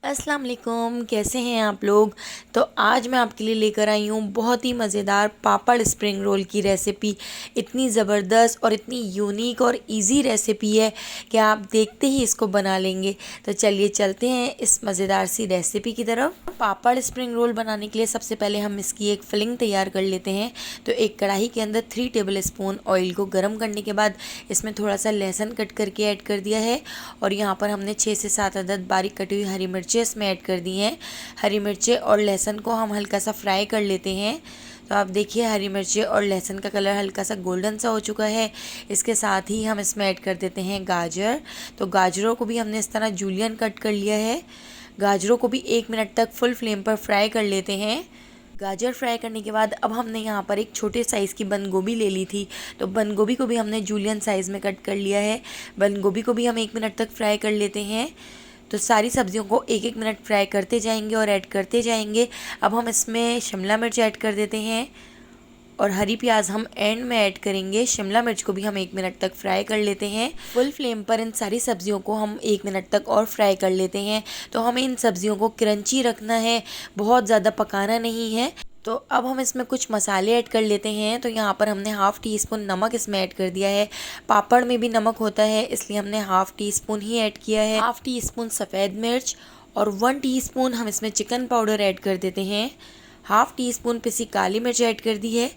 अस्सलाम वालेकुम, कैसे हैं आप लोग। तो आज मैं आपके लिए लेकर आई हूँ बहुत ही मज़ेदार पापड़ स्प्रिंग रोल की रेसिपी। इतनी ज़बरदस्त और इतनी यूनिक और इजी रेसिपी है कि आप देखते ही इसको बना लेंगे। तो चलिए चलते हैं इस मज़ेदार सी रेसिपी की तरफ। पापड़ स्प्रिंग रोल बनाने के लिए सबसे पहले हम इसकी एक फिलिंग तैयार कर लेते हैं। तो एक कढ़ाई के अंदर 3 टेबल स्पून ऑयल को गर्म करने के बाद इसमें थोड़ा सा लहसुन कट करके ऐड कर दिया है और यहाँ पर हमने 6 से 7 अदद बारीक कटी हुई हरी मिर्चें इसमें ऐड कर दी हैं। हरी मिर्चें और लहसुन को हम हल्का सा फ्राई कर लेते हैं। तो आप देखिए हरी मिर्चें और लहसुन का कलर हल्का सा गोल्डन सा हो चुका है। इसके साथ ही हम इसमें ऐड कर देते हैं गाजर। तो गाजरों को भी हमने इस तरह जूलियन कट कर लिया है। गाजरों को भी 1 मिनट तक फुल फ्लेम पर फ्राई कर लेते हैं। गाजर फ्राई करने के बाद अब हमने यहाँ पर एक छोटे साइज़ की बंद गोभी ले ली थी। तो बंद गोभी को भी हमने जूलियन साइज़ में कट कर लिया है। बंद गोभी को भी हम 1 मिनट तक फ्राई कर लेते हैं। तो सारी सब्जियों को 1-1 मिनट फ्राई करते जाएंगे और ऐड करते जाएंगे। अब हम इसमें शिमला मिर्च ऐड कर देते हैं और हरी प्याज हम एंड में ऐड करेंगे। शिमला मिर्च को भी हम 1 मिनट तक फ्राई कर लेते हैं। फुल फ्लेम पर इन सारी सब्जियों को हम 1 मिनट तक और फ्राई कर लेते हैं। तो हमें इन सब्जियों को क्रंची रखना है, बहुत ज़्यादा पकाना नहीं है। तो अब हम इसमें कुछ मसाले ऐड कर लेते हैं। तो यहाँ पर हमने हाफ़ टी स्पून नमक इसमें ऐड कर दिया है। पापड़ में भी नमक होता है इसलिए हमने हाफ़ टी स्पून ही ऐड किया है। हाफ़ टी स्पून सफ़ेद मिर्च और 1 टीस्पून हम इसमें चिकन पाउडर ऐड कर देते हैं। हाफ़ टी स्पून पिसी काली मिर्च ऐड कर दी है।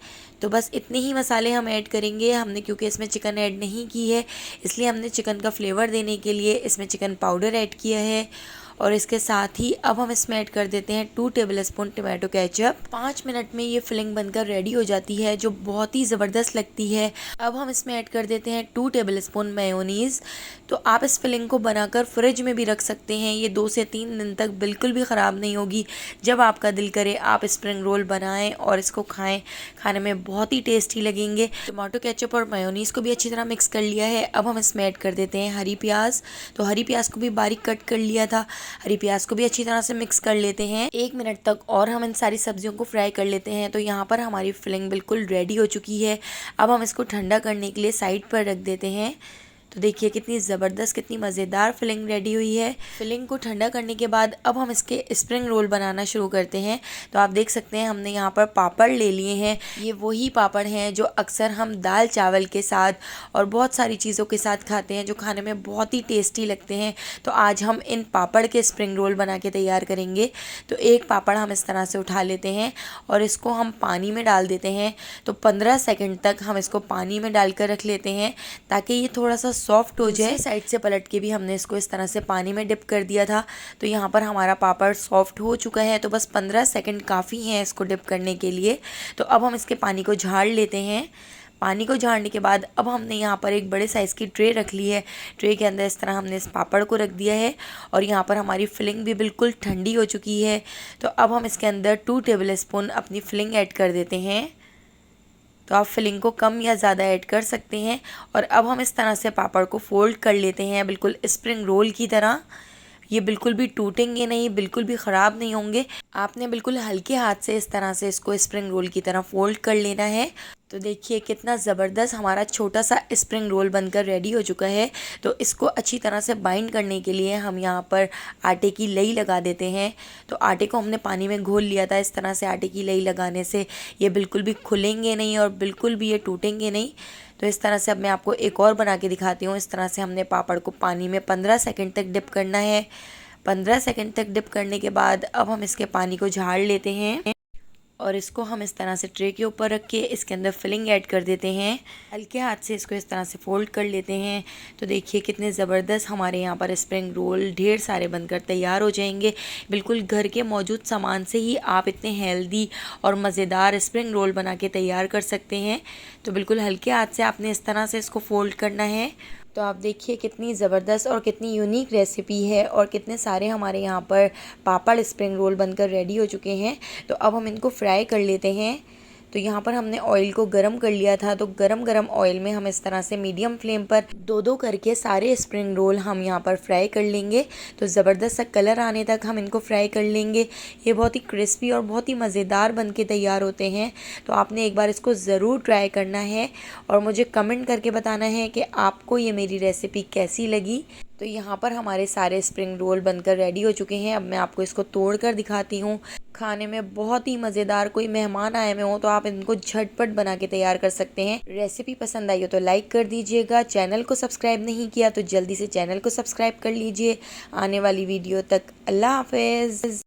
तो बस इतने ही मसाले हम ऐड करेंगे। हमने क्योंकि इसमें चिकन ऐड नहीं की है इसलिए हमने चिकन का फ्लेवर देने के लिए इसमें चिकन पाउडर ऐड किया है। और इसके साथ ही अब हम इसमें ऐड कर देते हैं 2 table spoon tomato ketchup. 5 minute में ये फिलिंग बनकर रेडी हो जाती है जो बहुत ही ज़बरदस्त लगती है। अब हम इसमें ऐड कर देते हैं 2 टेबल स्पून मेयोनीज़। तो आप इस फिलिंग को बनाकर फ्रिज में भी रख सकते हैं। ये 2 से 3 दिन तक बिल्कुल भी ख़राब नहीं होगी। जब आपका दिल करे आप स्प्रिंग रोल बनाएं और इसको खाएं, खाने में बहुत ही टेस्टी लगेंगे। टमाटो केचप और मेयोनीज़ को भी अच्छी तरह मिक्स कर लिया है। अब हम इसमें ऐड कर देते हैं हरी प्याज। तो हरी प्याज को भी बारीक कट कर लिया था। हरी प्याज को भी अच्छी तरह से मिक्स कर लेते हैं। 1 मिनट तक और हम इन सारी सब्जियों को फ्राई कर लेते हैं। तो यहाँ पर हमारी फिलिंग बिल्कुल रेडी हो चुकी है। अब हम इसको ठंडा करने के लिए साइड पर रख देते हैं। तो देखिए कितनी ज़बरदस्त, कितनी मज़ेदार फिलिंग रेडी हुई है। फिलिंग को ठंडा करने के बाद अब हम इसके स्प्रिंग रोल बनाना शुरू करते हैं। तो आप देख सकते हैं हमने यहाँ पर पापड़ ले लिए हैं। ये वही पापड़ हैं जो अक्सर हम दाल चावल के साथ और बहुत सारी चीज़ों के साथ खाते हैं, जो खाने में बहुत ही टेस्टी लगते हैं। तो आज हम इन पापड़ के स्प्रिंग रोल बना के तैयार करेंगे। तो एक पापड़ हम इस तरह से उठा लेते हैं और इसको हम पानी में डाल देते हैं। तो 15 सेकंड तक हम इसको पानी में डालकर रख लेते हैं ताकि ये थोड़ा सा सॉफ्ट हो जाए। साइड से पलट के भी हमने इसको इस तरह से पानी में डिप कर दिया था। तो यहाँ पर हमारा पापड़ सॉफ्ट हो चुका है। तो बस 15 सेकंड काफ़ी हैं इसको डिप करने के लिए। तो अब हम इसके पानी को झाड़ लेते हैं। पानी को झाड़ने के बाद अब हमने यहाँ पर एक बड़े साइज़ की ट्रे रख ली है। ट्रे के अंदर इस तरह हमने इस पापड़ को रख दिया है और यहाँ पर हमारी फिलिंग भी बिल्कुल ठंडी हो चुकी है। तो अब हम इसके अंदर 2 टेबल स्पून अपनी फिलिंग ऐड कर देते हैं। तो आप फिलिंग को कम या ज़्यादा ऐड कर सकते हैं। और अब हम इस तरह से पापड़ को फोल्ड कर लेते हैं बिल्कुल स्प्रिंग रोल की तरह। ये बिल्कुल भी टूटेंगे नहीं, बिल्कुल भी ख़राब नहीं होंगे। आपने बिल्कुल हल्के हाथ से इस तरह से इसको स्प्रिंग रोल की तरह फोल्ड कर लेना है। तो देखिए कितना ज़बरदस्त हमारा छोटा सा स्प्रिंग रोल बनकर रेडी हो चुका है। तो इसको अच्छी तरह से बाइंड करने के लिए हम यहाँ पर आटे की लई लगा देते हैं। तो आटे को हमने पानी में घोल लिया था। इस तरह से आटे की लई लगाने से ये बिल्कुल भी खुलेंगे नहीं और बिल्कुल भी ये टूटेंगे नहीं। तो इस तरह से अब मैं आपको एक और बना के दिखाती हूँ। इस तरह से हमने पापड़ को पानी में 15 सेकंड तक डिप करना है। 15 सेकंड तक डिप करने के बाद अब हम इसके पानी को झाड़ लेते हैं और इसको हम इस तरह से ट्रे के ऊपर रख के इसके अंदर फिलिंग ऐड कर देते हैं। हल्के हाथ से इसको इस तरह से फोल्ड कर लेते हैं। तो देखिए कितने ज़बरदस्त हमारे यहाँ पर स्प्रिंग रोल ढेर सारे बनकर तैयार हो जाएंगे। बिल्कुल घर के मौजूद सामान से ही आप इतने हेल्दी और मज़ेदार स्प्रिंग रोल बना के तैयार कर सकते हैं। तो बिल्कुल हल्के हाथ से आपने इस तरह से इसको फोल्ड करना है। तो आप देखिए कितनी ज़बरदस्त और कितनी यूनिक रेसिपी है और कितने सारे हमारे यहाँ पर पापड़ स्प्रिंग रोल बनकर रेडी हो चुके हैं। तो अब हम इनको फ्राई कर लेते हैं। तो यहाँ पर हमने ऑयल को गरम कर लिया था। तो गरम ऑयल में हम इस तरह से मीडियम फ्लेम पर 2-2 करके सारे स्प्रिंग रोल हम यहाँ पर फ्राई कर लेंगे। तो ज़बरदस्त सा कलर आने तक हम इनको फ्राई कर लेंगे। ये बहुत ही क्रिस्पी और बहुत ही मज़ेदार बन के तैयार होते हैं। तो आपने एक बार इसको ज़रूर ट्राई करना है और मुझे कमेंट करके बताना है कि आपको ये मेरी रेसिपी कैसी लगी। तो यहाँ पर हमारे सारे स्प्रिंग रोल बनकर रेडी हो चुके हैं। अब मैं आपको इसको तोड़ कर दिखाती हूँ। खाने में बहुत ही मज़ेदार, कोई मेहमान आए हुए हो तो आप इनको झटपट बना के तैयार कर सकते हैं। रेसिपी पसंद आई हो तो लाइक कर दीजिएगा। चैनल को सब्सक्राइब नहीं किया तो जल्दी से चैनल को सब्सक्राइब कर लीजिए। आने वाली वीडियो तक अल्लाह हाफिज़।